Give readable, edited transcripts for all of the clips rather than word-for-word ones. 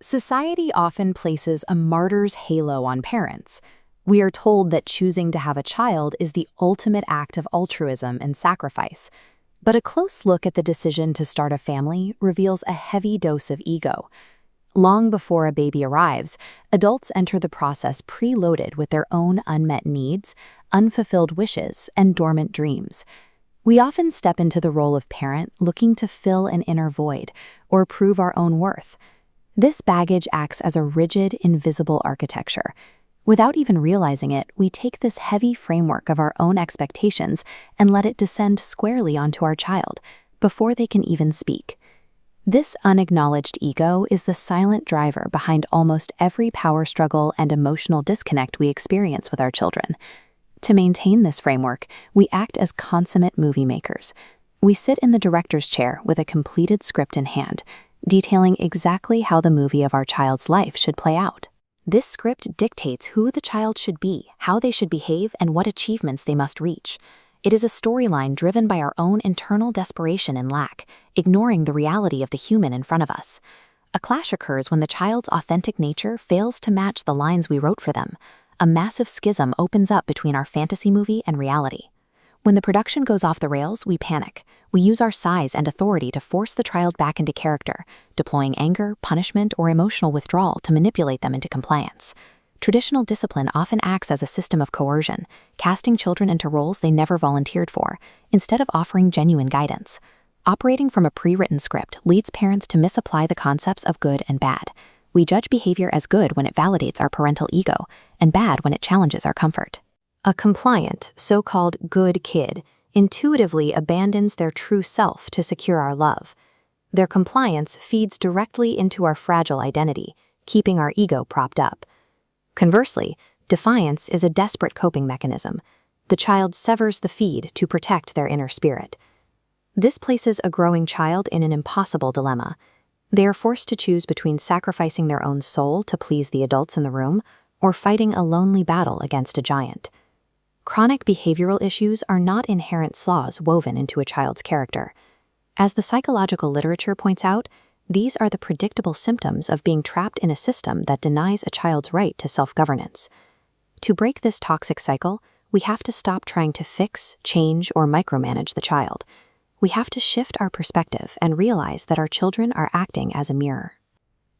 Society often places a martyr's halo on parents. We are told that choosing to have a child is the ultimate act of altruism and sacrifice. But a close look at the decision to start a family reveals a heavy dose of ego. Long before a baby arrives, adults enter the process preloaded with their own unmet needs, unfulfilled wishes, and dormant dreams. We often step into the role of parent looking to fill an inner void or prove our own worth. This baggage acts as a rigid, invisible architecture. Without even realizing it, we take this heavy framework of our own expectations and let it descend squarely onto our child, before they can even speak. This unacknowledged ego is the silent driver behind almost every power struggle and emotional disconnect we experience with our children. To maintain this framework, we act as consummate movie makers. We sit in the director's chair with a completed script in hand, detailing exactly how the movie of our child's life should play out. This script dictates who the child should be, how they should behave, and what achievements they must reach. It is a storyline driven by our own internal desperation and lack, ignoring the reality of the human in front of us. A clash occurs when the child's authentic nature fails to match the lines we wrote for them. A massive schism opens up between our fantasy movie and reality. When the production goes off the rails, we panic. We use our size and authority to force the child back into character, deploying anger, punishment, or emotional withdrawal to manipulate them into compliance. Traditional discipline often acts as a system of coercion, casting children into roles they never volunteered for, instead of offering genuine guidance. Operating from a pre-written script leads parents to misapply the concepts of good and bad. We judge behavior as good when it validates our parental ego, and bad when it challenges our comfort. A compliant, so-called good kid intuitively abandons their true self to secure our love. Their compliance feeds directly into our fragile identity, keeping our ego propped up. Conversely, defiance is a desperate coping mechanism. The child severs the feed to protect their inner spirit. This places a growing child in an impossible dilemma. They are forced to choose between sacrificing their own soul to please the adults in the room or fighting a lonely battle against a giant. Chronic behavioral issues are not inherent flaws woven into a child's character. As the psychological literature points out, these are the predictable symptoms of being trapped in a system that denies a child's right to self-governance. To break this toxic cycle, we have to stop trying to fix, change, or micromanage the child. We have to shift our perspective and realize that our children are acting as a mirror.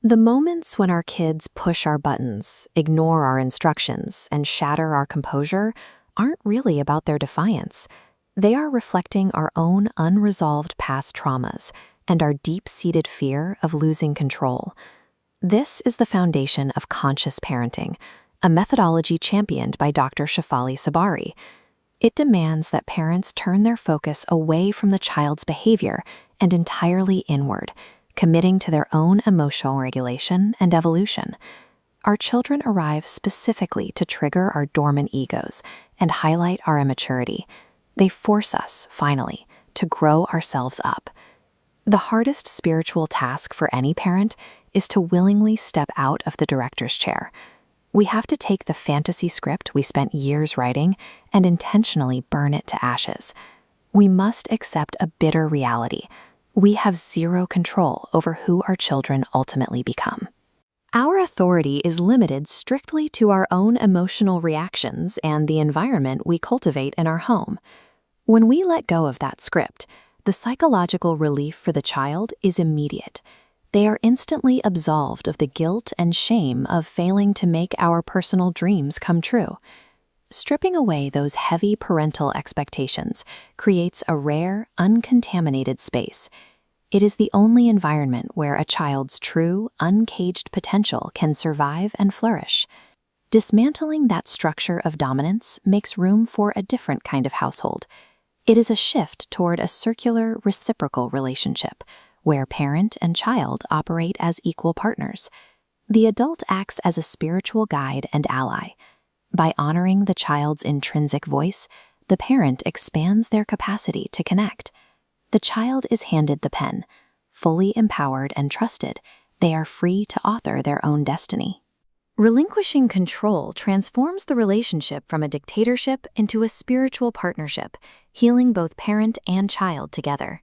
The moments when our kids push our buttons, ignore our instructions, and shatter our composure aren't really about their defiance. They are reflecting our own unresolved past traumas and our deep-seated fear of losing control. This is the foundation of conscious parenting, a methodology championed by Dr. Shefali Tsabary. It demands that parents turn their focus away from the child's behavior and entirely inward, committing to their own emotional regulation and evolution. Our children arrive specifically to trigger our dormant egos and highlight our immaturity. They force us, finally, to grow ourselves up. The hardest spiritual task for any parent is to willingly step out of the director's chair. We have to take the fantasy script we spent years writing and intentionally burn it to ashes. We must accept a bitter reality. We have zero control over who our children ultimately become. Our authority is limited strictly to our own emotional reactions and the environment we cultivate in our home. When we let go of that script, the psychological relief for the child is immediate. They are instantly absolved of the guilt and shame of failing to make our personal dreams come true. Stripping away those heavy parental expectations creates a rare, uncontaminated space. It is the only environment where a child's true, uncaged potential can survive and flourish. Dismantling that structure of dominance makes room for a different kind of household. It is a shift toward a circular, reciprocal relationship, where parent and child operate as equal partners. The adult acts as a spiritual guide and ally. By honoring the child's intrinsic voice, the parent expands their capacity to connect. The child is handed the pen. Fully empowered and trusted, they are free to author their own destiny. Relinquishing control transforms the relationship from a dictatorship into a spiritual partnership, healing both parent and child together.